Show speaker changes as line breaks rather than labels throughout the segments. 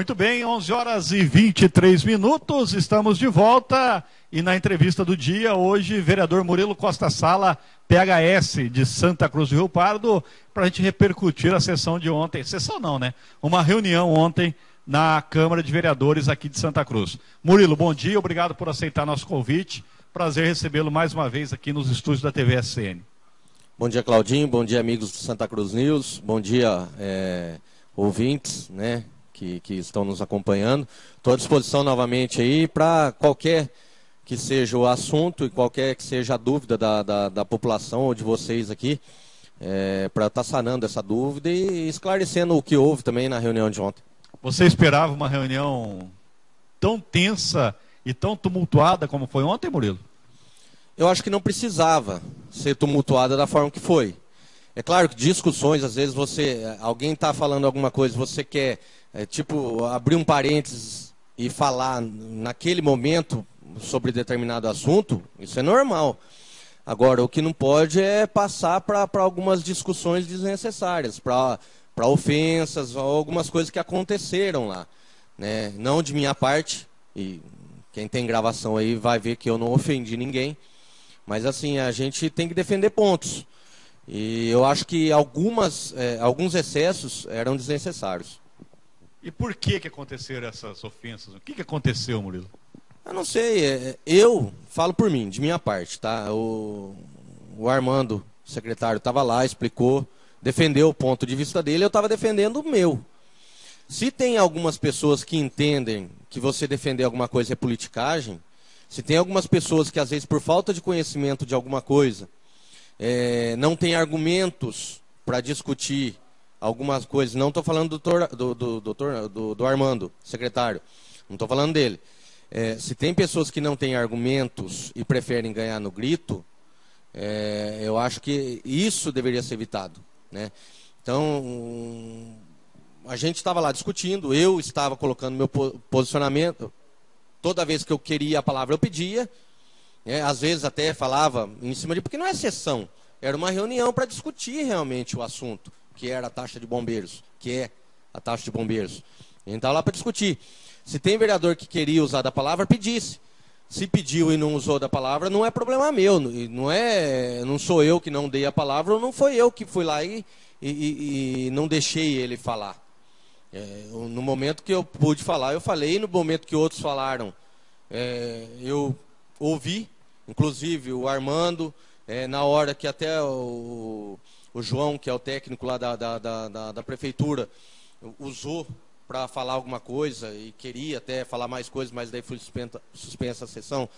Muito bem, 11 horas e 23 minutos, estamos de volta e na entrevista do dia, hoje, vereador Murilo Costa Sala, PHS de Santa Cruz do Rio Pardo, para a gente repercutir a sessão de ontem, sessão não, né? Uma reunião ontem na Câmara de Vereadores aqui de Santa Cruz. Murilo, bom dia, obrigado por aceitar nosso convite, prazer recebê-lo mais uma vez aqui nos estúdios da TV SCN.
Bom dia, Claudinho, bom dia, amigos do Santa Cruz News, bom dia, ouvintes, né? Que estão nos acompanhando. Estou à disposição novamente aí para qualquer que seja o assunto e qualquer que seja a dúvida da população ou de vocês aqui, para estar sanando essa dúvida e esclarecendo o que houve também na reunião de ontem.
Você esperava uma reunião tão tensa e tão tumultuada como foi ontem, Murilo?
Eu acho que não precisava ser tumultuada da forma que foi. É claro que discussões, às vezes alguém está falando alguma coisa, você quer abrir um parênteses e falar naquele momento sobre determinado assunto, isso é normal. Agora, o que não pode é passar para algumas discussões desnecessárias, para ofensas, ou algumas coisas que aconteceram lá, né? Não de minha parte, e quem tem gravação aí vai ver que eu não ofendi ninguém, mas assim, a gente tem que defender pontos. E eu acho que alguns excessos eram desnecessários.
E por que aconteceram essas ofensas? O que aconteceu, Murilo?
Eu não sei, eu falo por mim, de minha parte, tá? O Armando, secretário, estava lá, explicou, defendeu o ponto de vista dele, eu estava defendendo o meu. Se tem algumas pessoas que entendem que você defender alguma coisa é politicagem, se tem algumas pessoas que às vezes por falta de conhecimento de alguma coisa, não tem argumentos para discutir algumas coisas, não estou falando do Armando, secretário, não estou falando dele. Se tem pessoas que não têm argumentos e preferem ganhar no grito, eu acho que isso deveria ser evitado, né? Então, a gente estava lá discutindo, eu estava colocando meu posicionamento, toda vez que eu queria a palavra eu pedia, às vezes até falava em cima de... Porque não é sessão, era uma reunião para discutir realmente o assunto, que era a taxa de bombeiros, que é a taxa de bombeiros. A gente estava lá para discutir. Se tem vereador que queria usar da palavra, pedisse. Se pediu e não usou da palavra, não é problema meu. Não sou eu que não dei a palavra, ou não foi eu que fui lá e não deixei ele falar. No momento que eu pude falar, eu falei. No momento que outros falaram, eu ouvi. Inclusive o Armando, na hora que até o João, que é o técnico lá da prefeitura, usou para falar alguma coisa e queria até falar mais coisas, mas daí foi suspensa a sessão.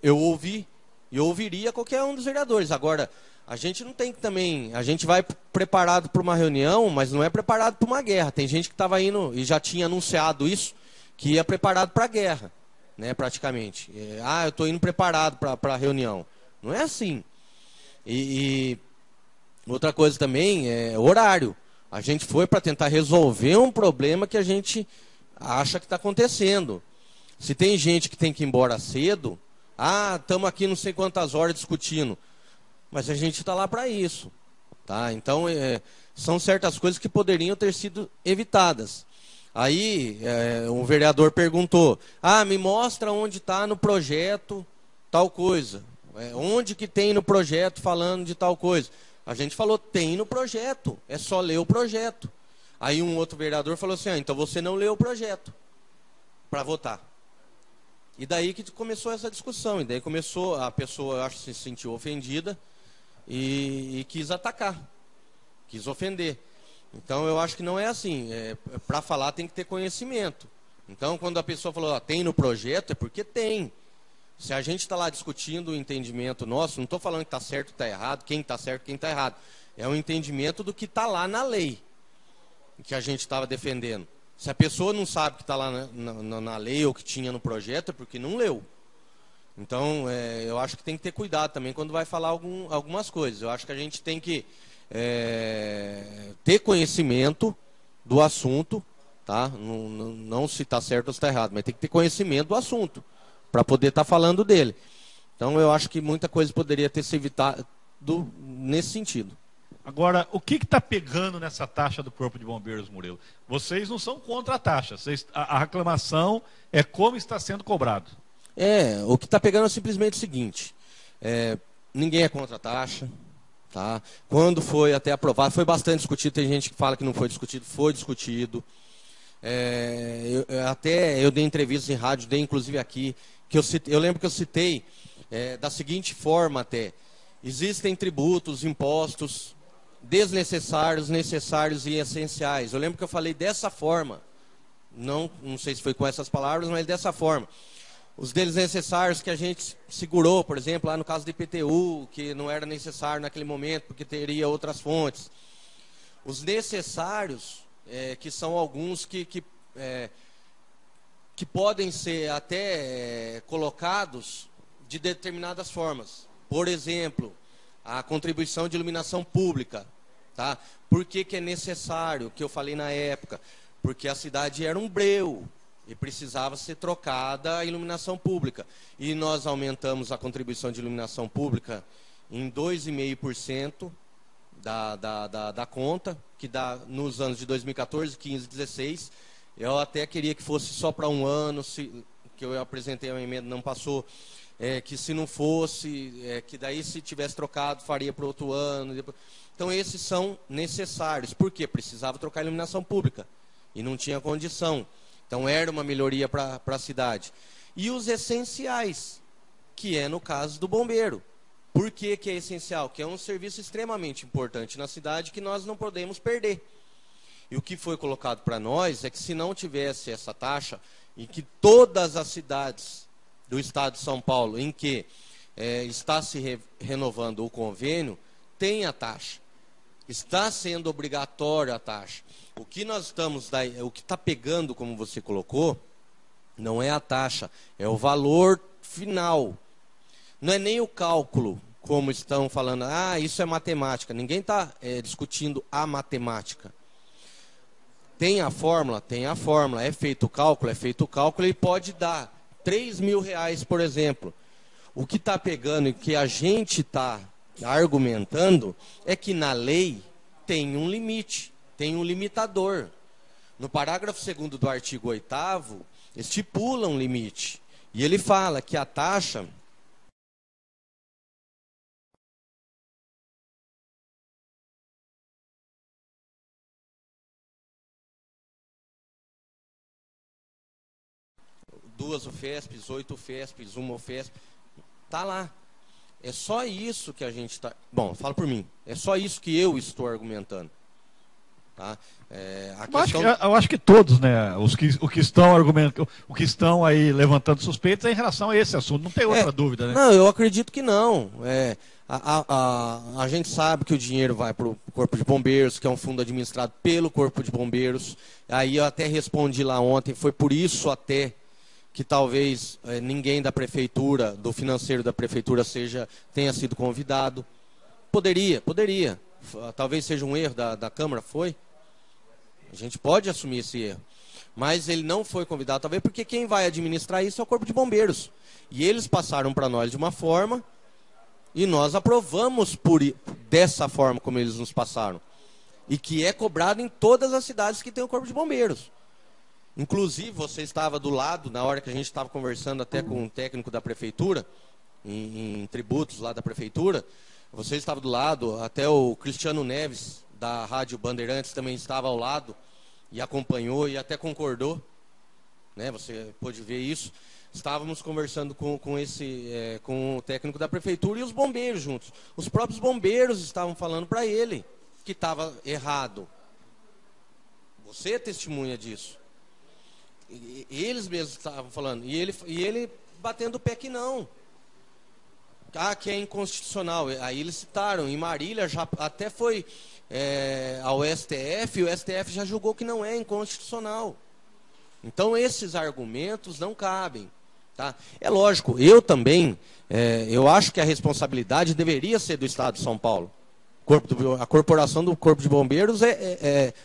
Eu ouvi e ouviria qualquer um dos vereadores. Agora, a gente não tem que também... A gente vai preparado para uma reunião, mas não é preparado para uma guerra. Tem gente que estava indo e já tinha anunciado isso, que ia preparado para a guerra, né, praticamente. Eu estou indo preparado para a reunião. Não é assim. E outra coisa também é horário. A gente foi para tentar resolver um problema que a gente acha que está acontecendo. Se tem gente que tem que ir embora cedo, estamos aqui não sei quantas horas discutindo. Mas a gente está lá para isso. Tá? Então, são certas coisas que poderiam ter sido evitadas. Aí, um vereador perguntou, me mostra onde está no projeto tal coisa. Onde que tem no projeto falando de tal coisa? A gente falou, tem no projeto, é só ler o projeto. Aí um outro vereador falou assim, então você não leu o projeto para votar. E daí que começou essa discussão, e daí começou, a pessoa, eu acho, se sentiu ofendida e quis atacar, quis ofender. Então eu acho que não é assim, para falar tem que ter conhecimento. Então quando a pessoa falou, tem no projeto, é porque tem. Se a gente está lá discutindo o entendimento nosso, não estou falando que está certo ou está errado, quem está certo quem está errado. É um entendimento do que está lá na lei, que a gente estava defendendo. Se a pessoa não sabe que está lá na lei ou que tinha no projeto, é porque não leu. Então, eu acho que tem que ter cuidado também quando vai falar algumas coisas. Eu acho que a gente tem que ter conhecimento do assunto, tá? Não se está certo ou se está errado, mas tem que ter conhecimento do assunto, para poder estar falando dele. Então, eu acho que muita coisa poderia ter se evitado nesse sentido.
Agora, o que está pegando nessa taxa do Corpo de Bombeiros, Murilo? Vocês não são contra a taxa, a reclamação é como está sendo cobrado.
O que está pegando é simplesmente o seguinte, ninguém é contra a taxa, tá? Quando foi até aprovado, foi bastante discutido, tem gente que fala que não foi discutido, foi discutido. Eu dei entrevistas em rádio, dei inclusive aqui, que eu lembro que eu citei da seguinte forma até, existem tributos, impostos desnecessários, necessários e essenciais. Eu lembro que eu falei dessa forma, não sei se foi com essas palavras, mas dessa forma. Os desnecessários que a gente segurou, por exemplo, lá no caso do IPTU, que não era necessário naquele momento, porque teria outras fontes. Os necessários, que são alguns que podem ser até colocados de determinadas formas. Por exemplo, a contribuição de iluminação pública. Tá? Por que é necessário, que eu falei na época? Porque a cidade era um breu e precisava ser trocada a iluminação pública. E nós aumentamos a contribuição de iluminação pública em 2,5% da conta, que dá nos anos de 2014, 15, 16. Eu até queria que fosse só para um ano, que eu apresentei a emenda, não passou. Que se não fosse, que daí se tivesse trocado, faria para outro ano. Depois. Então esses são necessários. Por quê? Precisava trocar a iluminação pública e não tinha condição. Então era uma melhoria para a cidade. E os essenciais, que é no caso do bombeiro. Por que é essencial? Que é um serviço extremamente importante na cidade que nós não podemos perder. E o que foi colocado para nós é que se não tivesse essa taxa, e que todas as cidades do estado de São Paulo, em que está se renovando o convênio, tem a taxa. Está sendo obrigatória a taxa. O que nós o que está pegando, como você colocou, não é a taxa, é o valor final. Não é nem o cálculo, como estão falando, isso é matemática. Ninguém está discutindo a matemática. Tem a fórmula? Tem a fórmula. É feito o cálculo? É feito o cálculo e pode dar R$3.000, por exemplo. O que está pegando e que a gente está argumentando é que na lei tem um limite, tem um limitador. No parágrafo 2º do artigo 8º, estipula um limite. E ele fala que a taxa... Duas UFESPs, 8 UFESPs, uma UFESP, está lá. É só isso que a gente está... Bom, falo por mim. É só isso que eu estou argumentando. Tá?
Eu acho que todos, né, os que estão argumentando, o que estão aí levantando suspeitas é em relação a esse assunto. Não tem outra dúvida, né?
Não, eu acredito que não. A gente sabe que o dinheiro vai para o Corpo de Bombeiros, que é um fundo administrado pelo Corpo de Bombeiros. Aí eu até respondi lá ontem, foi por isso até que talvez ninguém da prefeitura, do financeiro da prefeitura tenha sido convidado. Poderia. Talvez seja um erro da Câmara, foi? A gente pode assumir esse erro. Mas ele não foi convidado, talvez porque quem vai administrar isso é o Corpo de Bombeiros. E eles passaram para nós de uma forma e nós aprovamos dessa forma como eles nos passaram. E que é cobrado em todas as cidades que tem o Corpo de Bombeiros. Inclusive, você estava do lado, na hora que a gente estava conversando até com um técnico da prefeitura, em tributos lá da prefeitura, você estava do lado, até o Cristiano Neves, da Rádio Bandeirantes, também estava ao lado, e acompanhou e até concordou, né? Você pôde ver isso. Estávamos conversando com o técnico da prefeitura e os bombeiros juntos. Os próprios bombeiros estavam falando para ele que estava errado. Você é testemunha disso. Eles mesmos estavam falando. E ele batendo o pé que não. Que é inconstitucional. Aí eles citaram. Em Marília já até foi ao STF. E o STF já julgou que não é inconstitucional. Então esses argumentos não cabem. Tá? É lógico, eu também, eu acho que a responsabilidade deveria ser do Estado de São Paulo. A corporação do Corpo de Bombeiros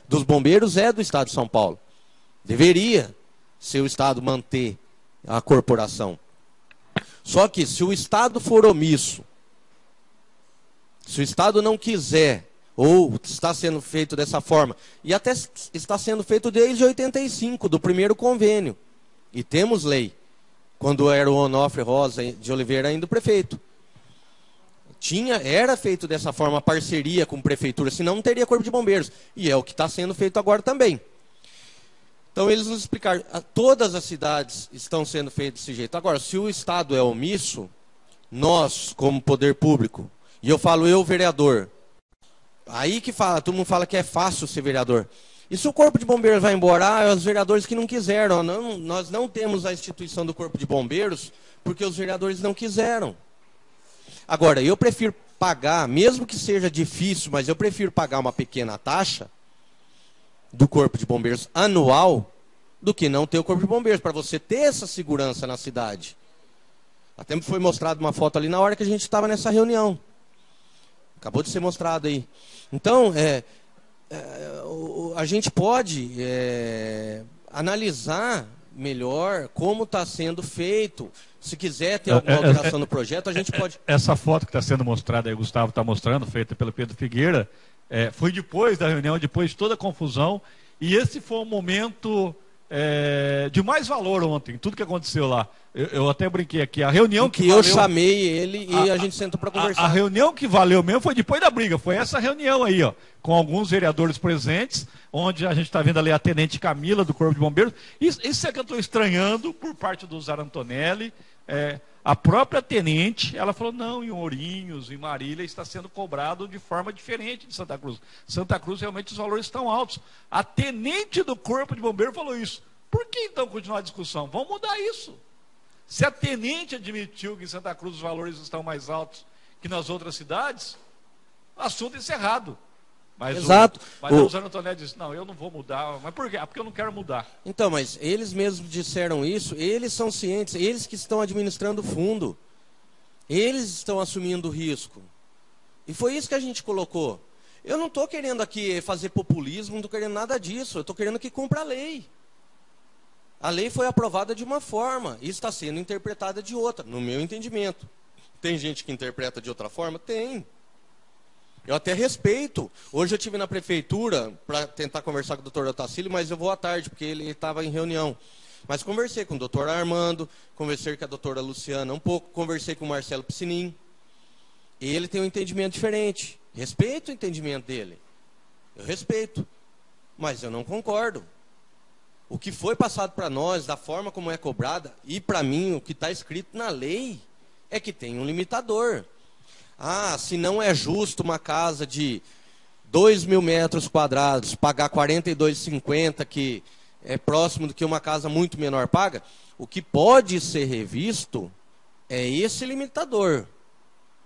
dos bombeiros é do Estado de São Paulo. Deveria ser o Estado manter a corporação. Só que se o Estado for omisso, se o Estado não quiser ou está sendo feito dessa forma. E até está sendo feito desde 85, do primeiro convênio. E temos lei. Quando era o Onofre Rosa de Oliveira ainda o prefeito. Era feito dessa forma, parceria com a prefeitura, senão não teria corpo de bombeiros. E é o que está sendo feito agora também. Então eles nos explicaram, todas as cidades estão sendo feitas desse jeito. Agora, se o Estado é omisso, nós, como poder público, e eu falo eu, vereador, aí que fala, todo mundo fala que é fácil ser vereador. E se o corpo de bombeiros vai embora, é os vereadores que não quiseram. Nós não temos a instituição do corpo de bombeiros porque os vereadores não quiseram. Agora, eu prefiro pagar, mesmo que seja difícil, mas eu prefiro pagar uma pequena taxa do corpo de bombeiros anual do que não ter o corpo de bombeiros, para você ter essa segurança na cidade. Até foi mostrado uma foto ali na hora que a gente estava nessa reunião. Acabou de ser mostrado aí. Então, a gente pode analisar melhor como está sendo feito. Se quiser ter alguma alteração no projeto, a gente pode...
Essa foto que está sendo mostrada aí, o Gustavo está mostrando, feita pelo Pedro Figueira, foi depois da reunião, depois de toda a confusão, e esse foi um momento de mais valor ontem, tudo que aconteceu lá. Eu até brinquei aqui, a reunião que
valeu, eu chamei ele e a gente sentou para conversar.
A reunião que valeu mesmo foi depois da briga, foi essa reunião aí, ó, com alguns vereadores presentes, onde a gente está vendo ali a Tenente Camila do Corpo de Bombeiros. Isso é que eu estou estranhando por parte do Zara Antonelli. A própria tenente, ela falou, não, em Ourinhos, em Marília, está sendo cobrado de forma diferente de Santa Cruz. Santa Cruz, realmente, os valores estão altos. A tenente do Corpo de Bombeiros falou isso. Por que, então, continuar a discussão? Vamos mudar isso. Se a tenente admitiu que em Santa Cruz os valores estão mais altos que nas outras cidades, assunto encerrado. Mas
exato.
O Zé Antonelli disse, não, eu não vou mudar. Mas por quê? Porque eu não quero mudar.
Então, mas eles mesmos disseram isso, eles são cientes, eles que estão administrando o fundo. Eles estão assumindo o risco. E foi isso que a gente colocou. Eu não estou querendo aqui fazer populismo, não estou querendo nada disso. Eu estou querendo que cumpra a lei. A lei foi aprovada de uma forma e está sendo interpretada de outra, no meu entendimento. Tem gente que interpreta de outra forma? Tem. Eu até respeito. Hoje eu estive na prefeitura para tentar conversar com o doutor Otacílio, mas eu vou à tarde, porque ele estava em reunião. Mas conversei com o doutor Armando, conversei com a doutora Luciana um pouco, conversei com o Marcelo Piscinin. Ele tem um entendimento diferente. Respeito o entendimento dele. Eu respeito. Mas eu não concordo. O que foi passado para nós, da forma como é cobrada, e para mim o que está escrito na lei, é que tem um limitador. Ah, se não é justo uma casa de 2.000 metros quadrados pagar 42,50, que é próximo do que uma casa muito menor paga, o que pode ser revisto é esse limitador.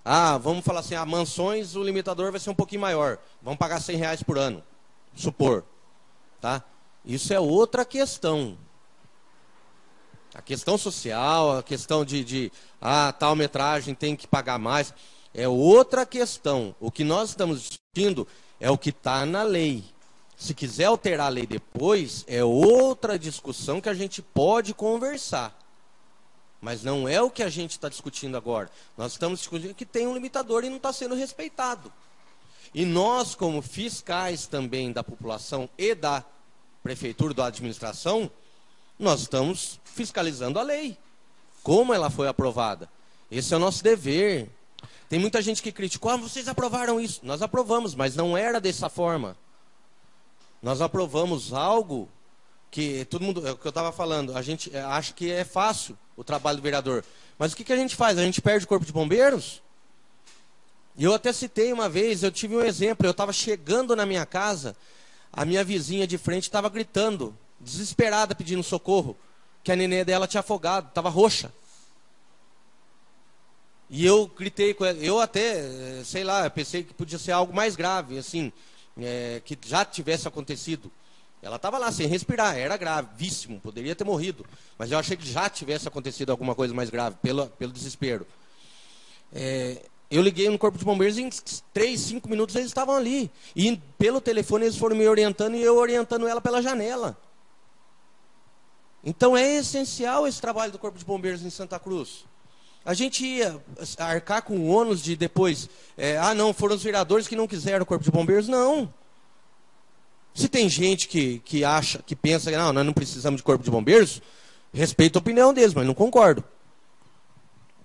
Ah, vamos falar assim, mansões o limitador vai ser um pouquinho maior, vamos pagar R$100 por ano, supor, tá? Isso é outra questão. A questão social, a questão de tal metragem tem que pagar mais, é outra questão. O que nós estamos discutindo é o que está na lei. Se quiser alterar a lei depois, é outra discussão que a gente pode conversar. Mas não é o que a gente está discutindo agora. Nós estamos discutindo que tem um limitador e não está sendo respeitado. E nós, como fiscais também da população e da prefeitura, da administração, nós estamos fiscalizando a lei, como ela foi aprovada. Esse é o nosso dever. Tem muita gente que criticou, vocês aprovaram isso. Nós aprovamos, mas não era dessa forma. Nós aprovamos algo que todo mundo, é o que eu estava falando, a gente acha que é fácil o trabalho do vereador. Mas o que a gente faz? A gente perde o corpo de bombeiros? E eu até citei uma vez, eu tive um exemplo, eu estava chegando na minha casa, a minha vizinha de frente estava gritando, desesperada, pedindo socorro, que a nenê dela tinha afogado, estava roxa. E eu gritei com ela, eu até, sei lá, pensei que podia ser algo mais grave, assim, que já tivesse acontecido. Ela estava lá sem respirar, era gravíssimo, poderia ter morrido, mas eu achei que já tivesse acontecido alguma coisa mais grave, pelo desespero. Eu liguei no Corpo de Bombeiros e em 3, 5 minutos eles estavam ali. E pelo telefone eles foram me orientando e eu orientando ela pela janela. Então é essencial esse trabalho do Corpo de Bombeiros em Santa Cruz. A gente ia arcar com o ônus de depois, não, foram os vereadores que não quiseram o Corpo de Bombeiros. Não. Se tem gente que acha, que pensa que não, nós não precisamos de Corpo de Bombeiros, respeito a opinião deles, mas não concordo.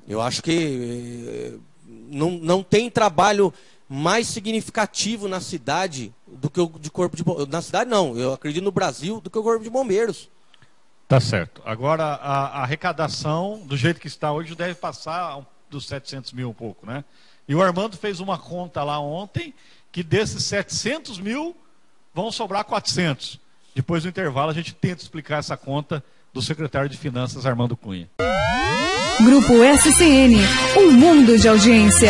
Eu acho que não tem trabalho mais significativo na cidade do que o de Corpo de Bombeiros. Na cidade não, eu acredito no Brasil, do que o Corpo de Bombeiros.
Tá certo. Agora, a arrecadação, do jeito que está hoje, deve passar dos 700 mil um pouco, né? E o Armando fez uma conta lá ontem, que desses 700 mil, vão sobrar 400. Depois do intervalo, a gente tenta explicar essa conta do secretário de Finanças, Armando Cunha.
Grupo SCN, um mundo de audiência.